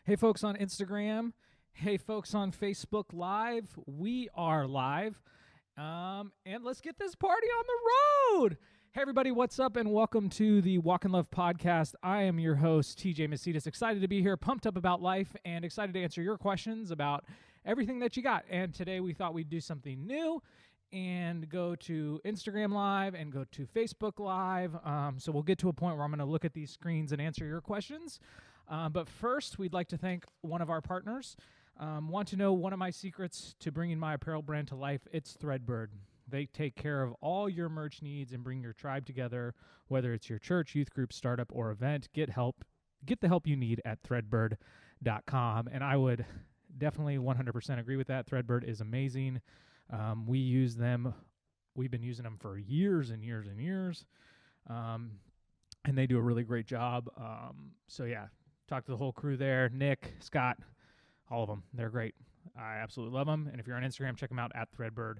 Hey, folks on Instagram. Hey, folks on Facebook Live. We are live. And let's get this party on the road. Hey, everybody, what's up? And welcome to the Walk in Love podcast. I am your host, TJ Macedas. Excited to be here, pumped up about life, and excited to answer your questions about everything that you got. And today we thought we'd do something new and go to Instagram Live and go to Facebook Live. So we'll get to a point where I'm going to look at these screens and answer your questions. But first, we'd like to thank one of our partners. Want to know one of my secrets to bringing my apparel brand to life? It's Threadbird. They take care of all your merch needs and bring your tribe together, whether it's your church, youth group, startup, or event. Get the help you need at threadbird.com. And I would definitely 100% agree with that. Threadbird is amazing. We use them. We've been using them for years and years and years. And they do a really great job. So yeah, talk to the whole crew there. Nick, Scott, all of them. They're great. I absolutely love them. And if you're on Instagram, check them out at Threadbird.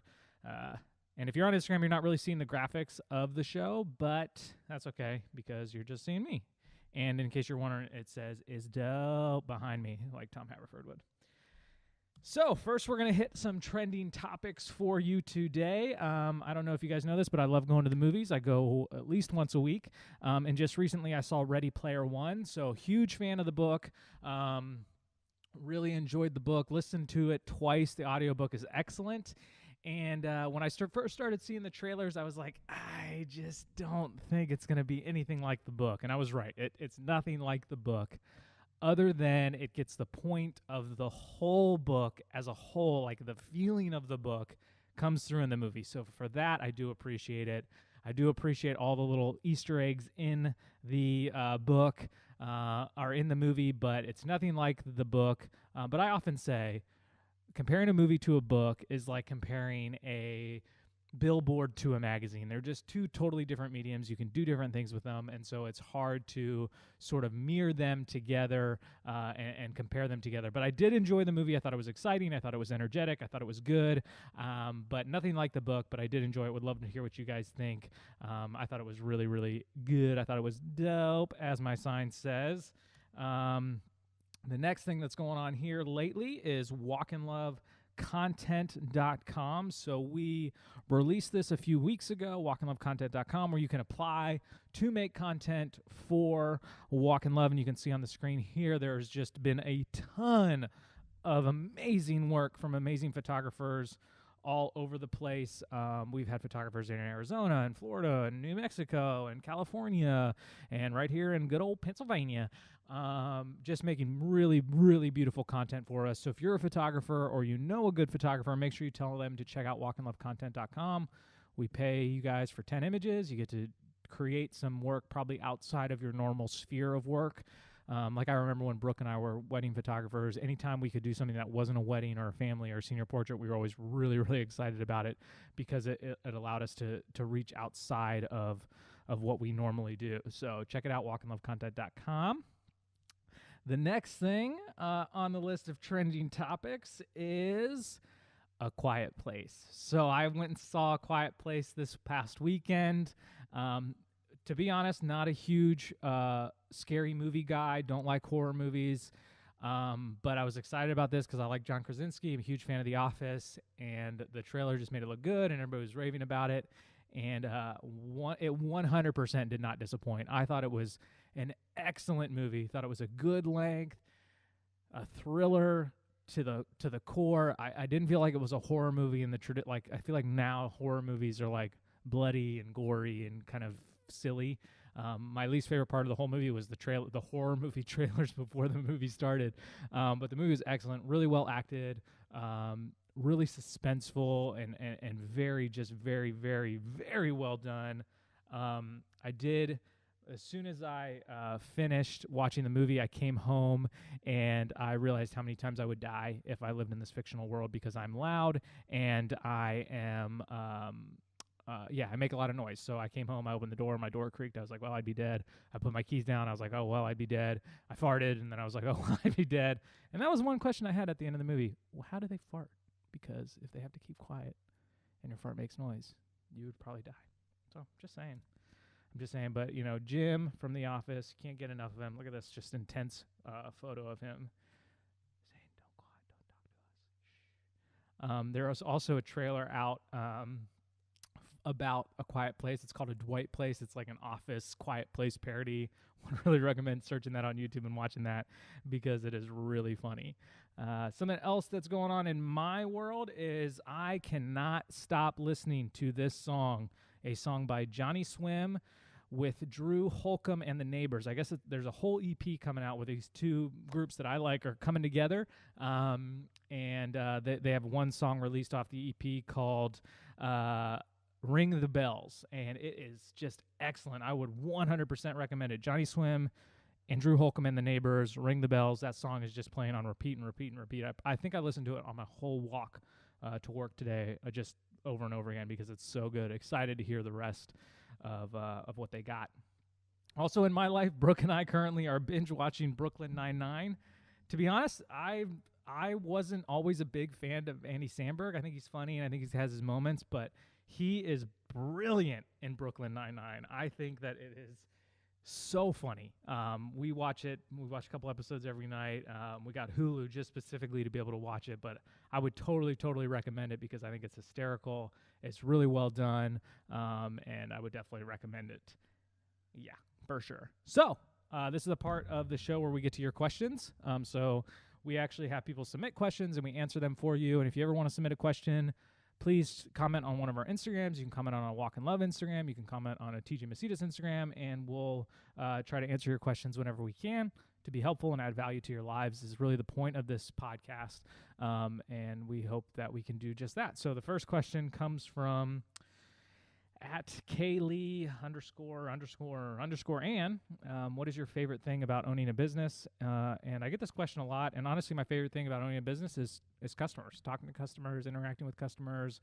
And if you're on Instagram, you're not really seeing the graphics of the show, but that's okay because you're just seeing me. And in case you're wondering, it says "is dope" behind me, like Tom Haverford would. So first, we're going to hit some trending topics for you today. I don't know if you guys know this, but I love going to the movies. I go at least once a week. And just recently, I saw Ready Player One. So huge fan of the book. Really enjoyed the book. Listened to it twice. The audiobook is excellent. And when I first started seeing the trailers, I was like, I just don't think it's going to be anything like the book. And I was right. It's nothing like the book, other than it gets the point of the whole book as a whole, like the feeling of the book comes through in the movie. So for that, I do appreciate it. I do appreciate all the little Easter eggs in the book are in the movie, but it's nothing like the book. But I often say comparing a movie to a book is like comparing a billboard to a magazine. They're just two totally different mediums. You can do different things with them, and so it's hard to sort of mirror them together and compare them together. But I did enjoy the movie. I thought it was exciting. I thought it was energetic. I thought it was good, but nothing like the book, but I did enjoy it. Would love to hear what you guys think. I thought it was really, really good. I thought it was dope, as my sign says. The next thing that's going on here lately is walkinlovecontent.com. So we released this a few weeks ago, walkinlovecontent.com, where you can apply to make content for Walk in Love. And you can see on the screen here, there's just been a ton of amazing work from amazing photographers all over the place. We've had photographers in Arizona and Florida and New Mexico and California and right here in good old Pennsylvania, just making really, really beautiful content for us. So if you're a photographer or you know a good photographer, make sure you tell them to check out walkinlovecontent.com. We pay you guys for 10 images. You get to create some work probably outside of your normal sphere of work. Like I remember when Brooke and I were wedding photographers, anytime we could do something that wasn't a wedding or a family or a senior portrait, we were always really, really excited about it because it allowed us to reach outside of what we normally do. So check it out, walkinlovecontent.com. The next thing on the list of trending topics is A Quiet Place. So I went and saw A Quiet Place this past weekend. To be honest, not a huge scary movie guy. Don't like horror movies. But I was excited about this because I like John Krasinski. I'm a huge fan of The Office. And the trailer just made it look good, and everybody was raving about it. And it 100% did not disappoint. I thought it was an excellent movie. Thought it was a good length, a thriller to the core. I didn't feel like it was a horror movie in the like. I feel like now horror movies are like bloody and gory and kind of silly. My least favorite part of the whole movie was the horror movie trailers before the movie started. But the movie was excellent, really well acted, really suspenseful, and very, very, very well done. I did. As soon as I finished watching the movie, I came home and I realized how many times I would die if I lived in this fictional world because I'm loud and I am I make a lot of noise. So I came home, I opened the door, my door creaked. I was like, well, I'd be dead. I put my keys down. I was like, oh, well, I'd be dead. I farted, and then I was like, oh, well, I'd be dead. And that was one question I had at the end of the movie. Well, how do they fart? Because if they have to keep quiet and your fart makes noise, you would probably die. So just saying. I'm just saying, but, Jim from The Office, can't get enough of him. Look at this just intense photo of him. There is also a trailer out about A Quiet Place. It's called A Dwight Place. It's like an Office Quiet Place parody. Would really recommend searching that on YouTube and watching that because it is really funny. Something else that's going on in my world is I cannot stop listening to this song, a song by Johnny Swim with Drew Holcomb and the Neighbors. I guess there's a whole EP coming out with these two groups that I like are coming together. And they have one song released off the EP called Ring the Bells, and it is just excellent. I would 100% recommend it. Johnny Swim and Drew Holcomb and the Neighbors, Ring the Bells. That song is just playing on repeat and repeat and repeat. I think I listened to it on my whole walk to work today, just over and over again because it's so good. Excited to hear the rest of what they got. Also in my life, Brooke and I currently are binge watching Brooklyn Nine-Nine. To be honest, I wasn't always a big fan of Andy Samberg. I think he's funny and I think he has his moments, but he is brilliant in Brooklyn Nine-Nine. I think that it is so funny. We watch it. We watch a couple episodes every night. We got Hulu just specifically to be able to watch it, but I would totally recommend it because I think it's hysterical. It's really well done, and I would definitely recommend it. Yeah, for sure. So this is a part of the show where we get to your questions. So we actually have people submit questions, and we answer them for you. And if you ever want to submit a question, please comment on one of our Instagrams. You can comment on a Walk in Love Instagram. You can comment on a TJ Macedas Instagram, and we'll try to answer your questions whenever we can to be helpful and add value to your lives is really the point of this podcast, and we hope that we can do just that. So the first question comes from at Kaylee ___ Ann. What is your favorite thing about owning a business? And I get this question a lot. And honestly, my favorite thing about owning a business is customers, talking to customers, interacting with customers,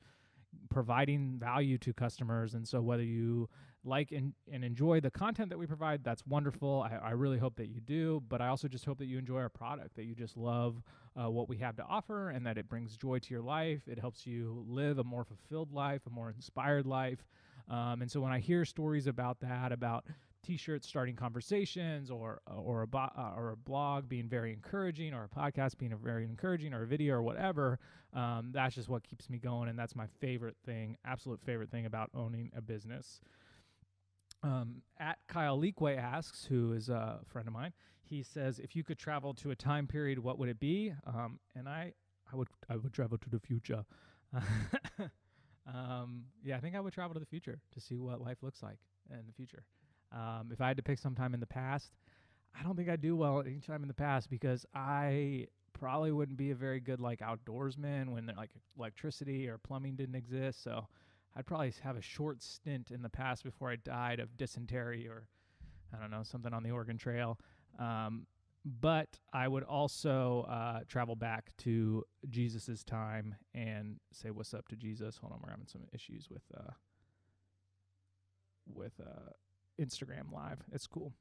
providing value to customers. And so whether you like and enjoy the content that we provide, that's wonderful. I really hope that you do. But I also just hope that you enjoy our product, that you just love what we have to offer, and that it brings joy to your life. It helps you live a more fulfilled life, a more inspired life. And so when I hear stories about that, about T-shirts starting conversations, or a blog being very encouraging, or a podcast being very encouraging, or a video, or whatever, that's just what keeps me going, and that's my favorite thing, absolute favorite thing about owning a business. At Kyle Leakway asks, who is a friend of mine, he says, if you could travel to a time period, what would it be? And I would travel to the future. Yeah, I think I would travel to the future to see what life looks like in the future. If I had to pick some time in the past, I don't think I'd do well any time in the past because I probably wouldn't be a very good outdoorsman when electricity or plumbing didn't exist. So I'd probably have a short stint in the past before I died of dysentery or, I don't know, something on the Oregon Trail. But I would also travel back to Jesus's time and say what's up to Jesus. Hold on, we're having some issues with Instagram Live. It's cool.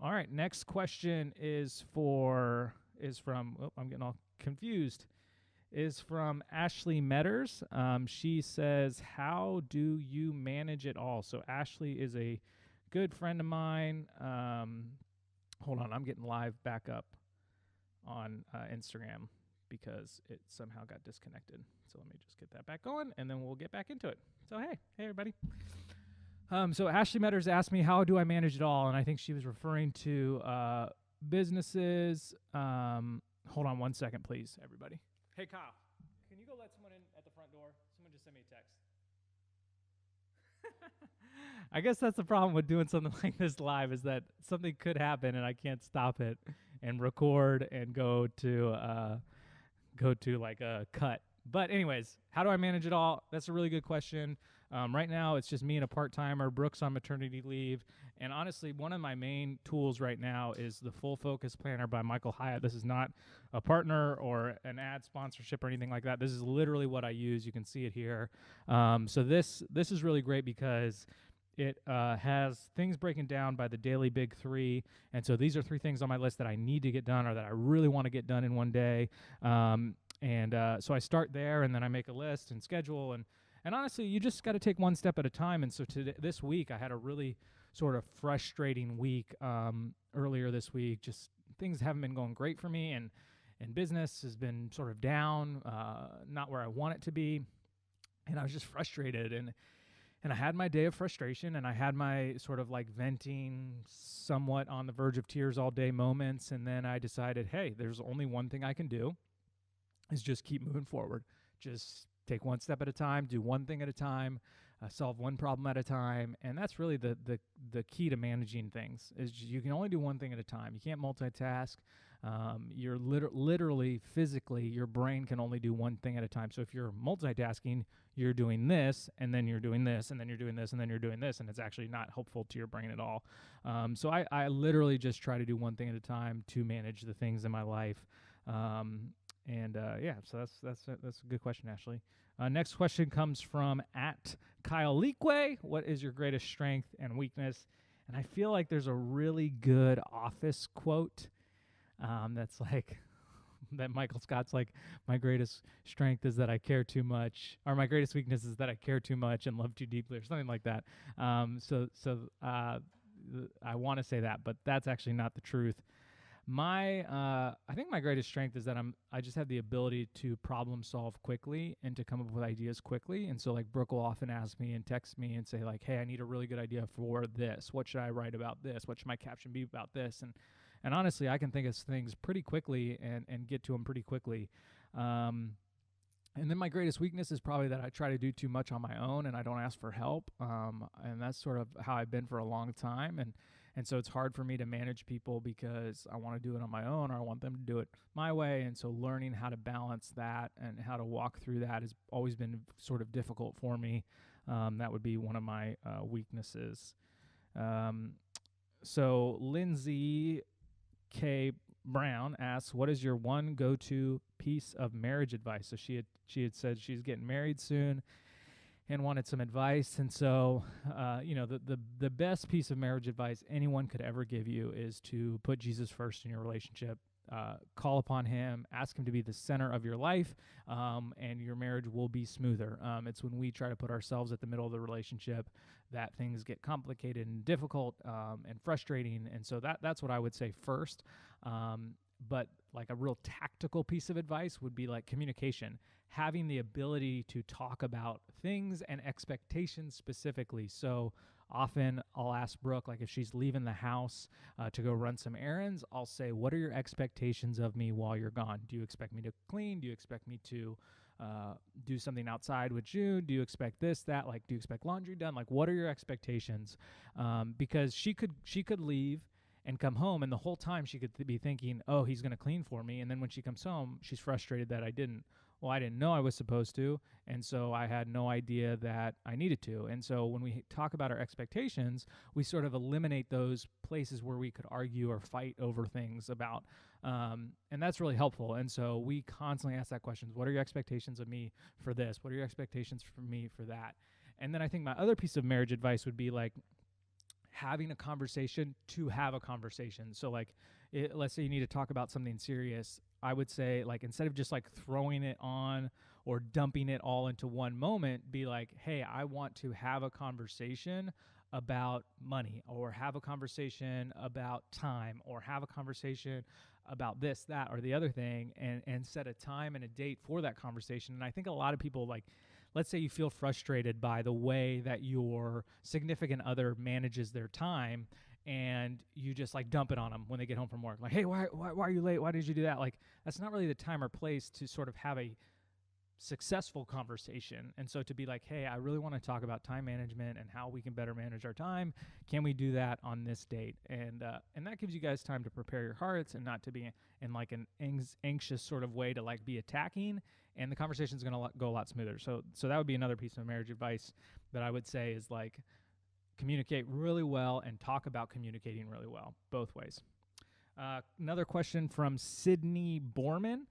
All right, next question is from, I'm getting all confused, is from Ashley Metters. She says, how do you manage it all? So Ashley is a good friend of mine. Hold on, I'm getting live back up on Instagram because it somehow got disconnected. So let me just get that back going, and then we'll get back into it. So hey everybody. So Ashley Metters asked me, how do I manage it all? And I think she was referring to businesses. Hold on one second, please, everybody. Hey, Kyle, can you go let someone in at the front door? Someone just sent me a text. I guess that's the problem with doing something like this live, is that something could happen and I can't stop it and record and go to like a cut. But anyways, how do I manage it all? That's a really good question. Right now, it's just me and a part-timer. Brooke's on maternity leave. And honestly, one of my main tools right now is the Full Focus Planner by Michael Hyatt. This is not a partner or an ad sponsorship or anything like that. This is literally what I use. You can see it here. So this is really great because it has things breaking down by the daily big three. And so these are 3 things on my list that I need to get done or that I really want to get done in one day. So I start there, and then I make a list and schedule. And honestly, you just got to take one step at a time. And so this week, I had a really sort of frustrating week earlier this week. Just things haven't been going great for me. And in business has been sort of down, not where I want it to be. And I was just frustrated. And I had my day of frustration, and I had my sort of like venting, somewhat on the verge of tears all day moments. And then I decided, hey, there's only one thing I can do, is just keep moving forward. Just take one step at a time, do one thing at a time, solve one problem at a time. And that's really the key to managing things, is you can only do one thing at a time. You can't multitask. You're literally, physically, your brain can only do one thing at a time. So if you're multitasking, you're doing this, and then you're doing this, and then you're doing this, and then you're doing this, and it's actually not helpful to your brain at all. So I literally just try to do one thing at a time to manage the things in my life. So that's a good question, Ashley. Next question comes from @KyleLeakWay. What is your greatest strength and weakness? And I feel like there's a really good Office quote that's like, that Michael Scott's like, my greatest strength is that I care too much, or my greatest weakness is that I care too much and love too deeply, or something like that. I want to say that, but that's actually not the truth. I think my greatest strength is that I just have the ability to problem solve quickly and to come up with ideas quickly. And so like Brooke will often ask me and text me and say like, hey, I need a really good idea for this. What should I write about this? What should my caption be about this? And honestly, I can think of things pretty quickly and get to them pretty quickly. And then my greatest weakness is probably that I try to do too much on my own and I don't ask for help. And that's sort of how I've been for a long time. And so it's hard for me to manage people because I want to do it on my own, or I want them to do it my way. And so learning how to balance that and how to walk through that has always been sort of difficult for me. That would be one of my weaknesses. So Lindsay K. Brown asks, what is your one go-to piece of marriage advice? So she had said she's getting married soon and wanted some advice. And so, the best piece of marriage advice anyone could ever give you is to put Jesus first in your relationship. Call upon him, ask him to be the center of your life, and your marriage will be smoother. It's when we try to put ourselves at the middle of the relationship that things get complicated and difficult and frustrating. And so that's what I would say first. But like a real tactical piece of advice would be like communication, having the ability to talk about things and expectations specifically. So often I'll ask Brooke, like if she's leaving the house to go run some errands, I'll say, what are your expectations of me while you're gone? Do you expect me to clean? Do you expect me to do something outside with June? Do you expect this, that? Like, do you expect laundry done? Like, what are your expectations? Because she could leave and come home, and the whole time she could be thinking, oh, he's going to clean for me. And then when she comes home, she's frustrated that I didn't. Well, I didn't know I was supposed to, and so I had no idea that I needed to. And so when we talk about our expectations, we sort of eliminate those places where we could argue or fight over things about, and that's really helpful. And so we constantly ask that question: what are your expectations of me for this? What are your expectations for me for that? And then I think my other piece of marriage advice would be like having a conversation to have a conversation. So like, let's say you need to talk about something serious. I would say, like, instead of just like throwing it on or dumping it all into one moment, be like, hey, I want to have a conversation about money, or have a conversation about time, or have a conversation about this, that, or the other thing, and set a time and a date for that conversation. And I think a lot of people, like, let's say you feel frustrated by the way that your significant other manages their time, and you just like dump it on them when they get home from work. Like, hey, why are you late? Why did you do that? Like, that's not really the time or place to sort of have a successful conversation. And so to be like, hey, I really want to talk about time management and how we can better manage our time. Can we do that on this date? And that gives you guys time to prepare your hearts and not to be in like an anxious sort of way to like be attacking. And the conversation is going to go a lot smoother. So that would be another piece of marriage advice that I would say is like, communicate really well and talk about communicating really well, both ways. Another question from Sydney Borman.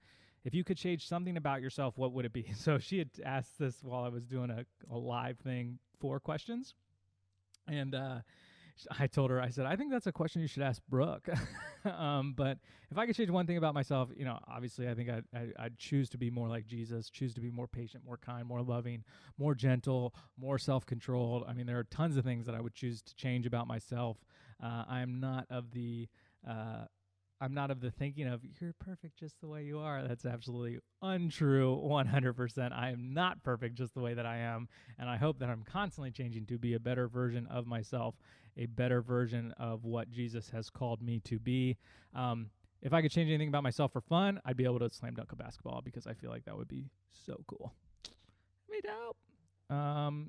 If you could change something about yourself, what would it be? So she had asked this while I was doing a live thing, 4 questions. And I told her, I said, I think that's a question you should ask Brooke. But if I could change one thing about myself, obviously I think I'd choose to be more like Jesus, choose to be more patient, more kind, more loving, more gentle, more self-controlled. I mean, there are tons of things that I would choose to change about myself. I'm not of the I'm not of the thinking of you're perfect just the way you are. That's absolutely untrue. 100%. I am not perfect just the way that I am. And I hope that I'm constantly changing to be a better version of myself, a better version of what Jesus has called me to be. If I could change anything about myself for fun, I'd be able to slam dunk a basketball because I feel like that would be so cool. Me dope.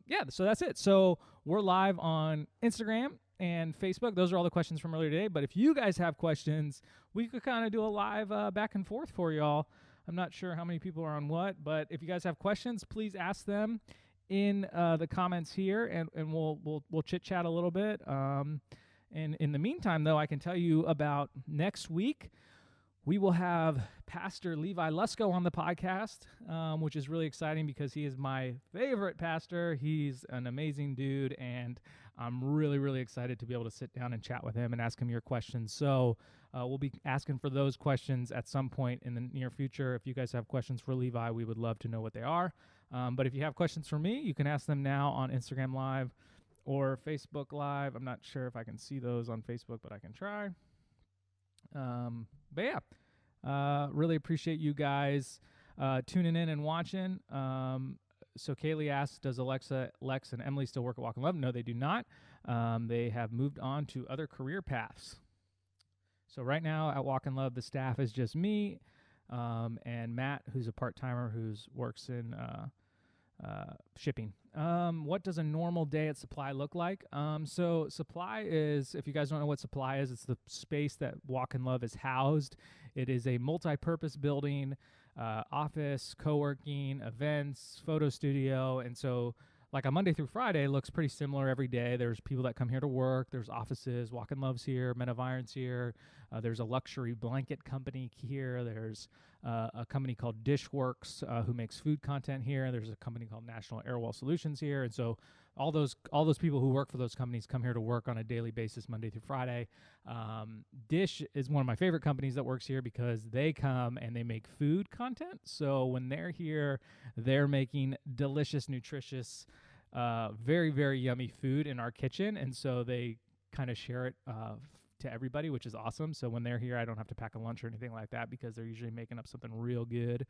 Yeah, so that's it. So we're live on Instagram and Facebook. Those are all the questions from earlier today. But if you guys have questions, we could kind of do a live back and forth for y'all. I'm not sure how many people are on what, but if you guys have questions, please ask them in the comments here, and we'll chit chat a little bit. And in the meantime, though, I can tell you about next week. We will have Pastor Levi Lusko on the podcast, which is really exciting because he is my favorite pastor. He's an amazing dude, and I'm really, really excited to be able to sit down and chat with him and ask him your questions. So we'll be asking for those questions at some point in the near future. If you guys have questions for Levi, we would love to know what they are. But if you have questions for me, you can ask them now on Instagram Live or Facebook Live. I'm not sure if I can see those on Facebook, but I can try. But yeah, really appreciate you guys tuning in and watching. So Kaylee asks, does Alexa, Lex, and Emily still work at Walk in Love? No, they do not. They have moved on to other career paths. So right now at Walk in Love, the staff is just me and Matt, who's a part-timer who works in shipping. What does a normal day at Supply look like? So Supply is, if you guys don't know what Supply is, it's the space that Walk in Love is housed. It is a multi-purpose building, office, co-working, events, photo studio. And so like a Monday through Friday looks pretty similar every day. There's people that come here to work. There's offices. Walk in Love's here. Men of Iron's here. There's a luxury blanket company here. There's a company called Dishworks who makes food content here. There's a company called National Airwall Solutions here. And so all those people who work for those companies come here to work on a daily basis, Monday through Friday. Dish is one of my favorite companies that works here because they come and they make food content. So when they're here, they're making delicious, nutritious, very, very yummy food in our kitchen. And so they kind of share it to everybody, which is awesome. So when they're here, I don't have to pack a lunch or anything like that because they're usually making up something real good.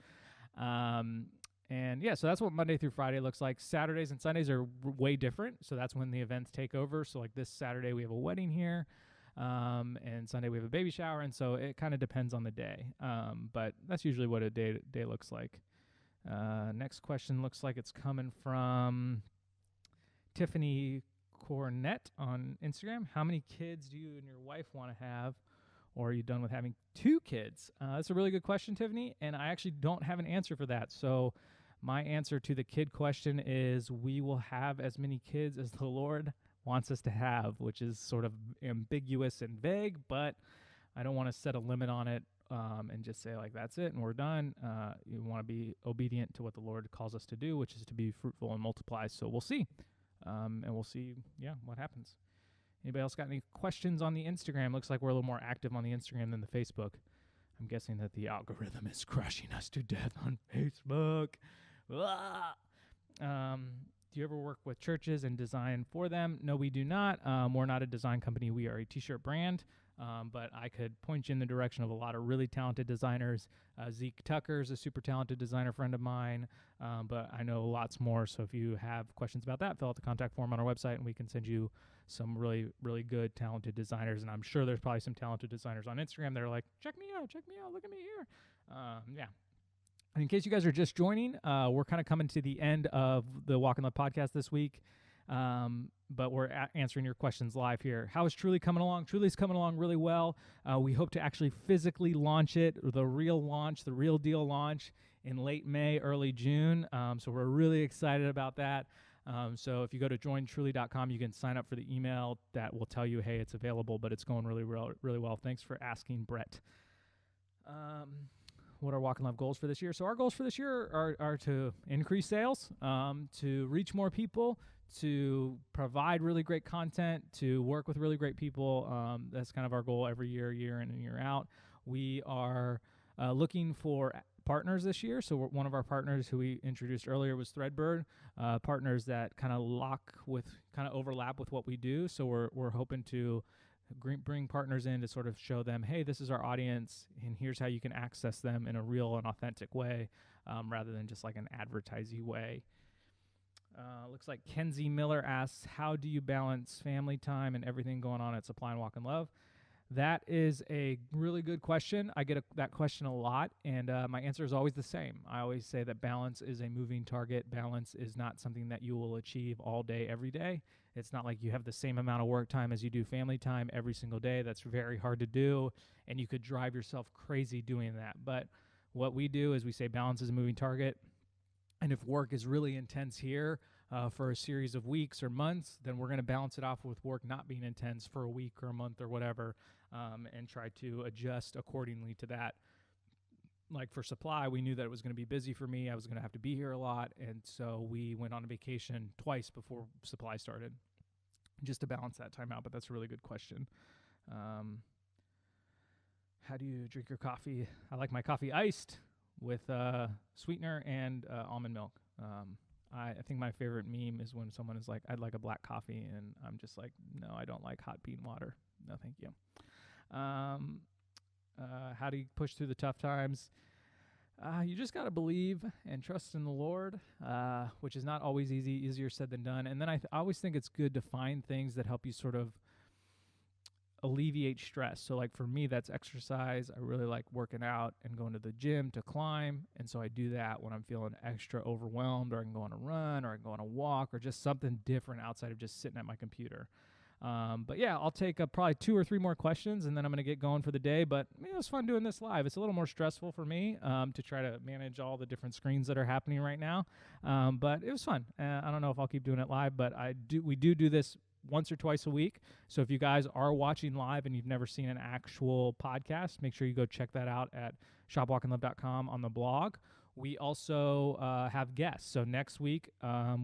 And yeah, so that's what Monday through Friday looks like. Saturdays and Sundays are way different. So that's when the events take over. So like this Saturday, we have a wedding here. And Sunday we have a baby shower. And so it kind of depends on the day. But that's usually what a day looks like. Next question looks like it's coming from Tiffany Cornett on Instagram. How many kids do you and your wife want to have? Or are you done with having 2 kids? That's a really good question, Tiffany. And I actually don't have an answer for that. So my answer to the kid question is we will have as many kids as the Lord wants us to have, which is sort of ambiguous and vague, but I don't want to set a limit on it and just say like, that's it and we're done. You want to be obedient to what the Lord calls us to do, which is to be fruitful and multiply. So we'll see. And we'll see, what happens. Anybody else got any questions on the Instagram? Looks like we're a little more active on the Instagram than the Facebook. I'm guessing that the algorithm is crushing us to death on Facebook. Do you ever work with churches and design for them? No, we do not. We're not a design company. We are a t-shirt brand. But I could point you in the direction of a lot of really talented designers. Zeke Tucker is a super talented designer friend of mine, but I know lots more. So if you have questions about that, fill out the contact form on our website, and we can send you some really, really good, talented designers. And I'm sure there's probably some talented designers on Instagram that are like, check me out, look at me here. Yeah. And in case you guys are just joining, we're kind of coming to the end of the Walk in Love podcast this week. But we're answering your questions live here. How is Truly coming along? Truly's coming along really well. We hope to actually physically launch it, the real deal launch in late May, early June. So we're really excited about that. So if you go to jointruly.com, you can sign up for the email that will tell you, hey, it's available, but it's going really, really well. Thanks for asking, Brett. What are Walk in Love goals for this year? So our goals for this year are to increase sales, to reach more people, to provide really great content, to work with really great people. That's kind of our goal every year in and year out. We are looking for partners this year. So one of our partners who we introduced earlier was Threadbird, partners that kind of overlap with what we do. So we're hoping to bring partners in to sort of show them, hey, this is our audience, and here's how you can access them in a real and authentic way, rather than just like an advertising way. Looks like Kenzie Miller asks, how do you balance family time and everything going on at Supply and Walk in Love? That is a really good question. I get that question a lot, and my answer is always the same. I always say that balance is a moving target. Balance is not something that you will achieve all day, every day. It's not like you have the same amount of work time as you do family time every single day. That's very hard to do, and you could drive yourself crazy doing that. But what we do is we say balance is a moving target, and if work is really intense here for a series of weeks or months, then we're going to balance it off with work not being intense for a week or a month or whatever, and try to adjust accordingly to that. Like for Supply, we knew that it was going to be busy for me. I was going to have to be here a lot, and so we went on a vacation twice before Supply started, just to balance that time out. But that's a really good question. How do you drink your coffee? I like my coffee iced with sweetener and almond milk. I think my favorite meme is when someone is like, I'd like a black coffee, and I'm just like, no, I don't like hot bean water. No, thank you. How do you push through the tough times? You just got to believe and trust in the Lord, which is not always easy, easier said than done. And then I always think it's good to find things that help you sort of alleviate stress. So like for me, that's exercise. I really like working out and going to the gym to climb. And so I do that when I'm feeling extra overwhelmed, or I can go on a run, or I can go on a walk, or just something different outside of just sitting at my computer. But yeah, I'll take probably 2 or 3 more questions, and then I'm going to get going for the day. But it was fun doing this live. It's a little more stressful for me to try to manage all the different screens that are happening right now. But it was fun. I don't know if I'll keep doing it live, but we do this once or twice a week. So if you guys are watching live and you've never seen an actual podcast, make sure you go check that out at shopwalkandlove.com on the blog. We also have guests. So next week,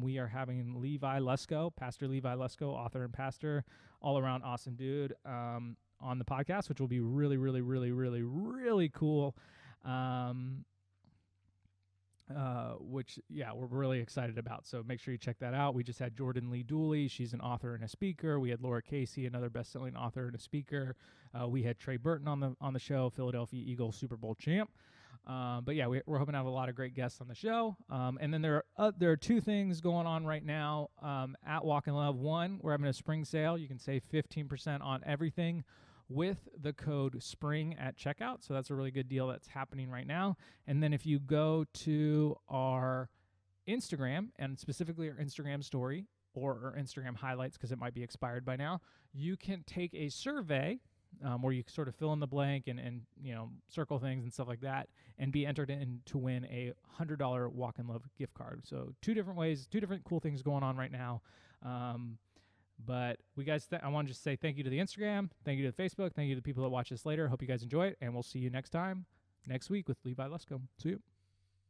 we are having Levi Lesko, Pastor Levi Lesko, author and pastor, all around awesome dude, on the podcast, which will be really, really, really, really, really cool. Which we're really excited about. So make sure you check that out. We just had Jordan Lee Dooley. She's an author and a speaker. We had Laura Casey, another best-selling author and a speaker. We had Trey Burton on the show, Philadelphia Eagles Super Bowl champ. But yeah, we're hoping to have a lot of great guests on the show. And then there are 2 things going on right now at Walk in Love. One, we're having a spring sale. You can save 15% on everything with the code SPRING at checkout. So that's a really good deal that's happening right now. And then if you go to our Instagram, and specifically our Instagram story or our Instagram highlights, because it might be expired by now, you can take a survey where you sort of fill in the blank and circle things and stuff like that, and be entered in to win a $100 Walk in Love gift card. So 2 different ways, 2 different cool things going on right now. But I want to just say thank you to the Instagram, thank you to the Facebook, thank you to the people that watch this later. Hope you guys enjoy it, and we'll see you next week with Levi Lesko. See you.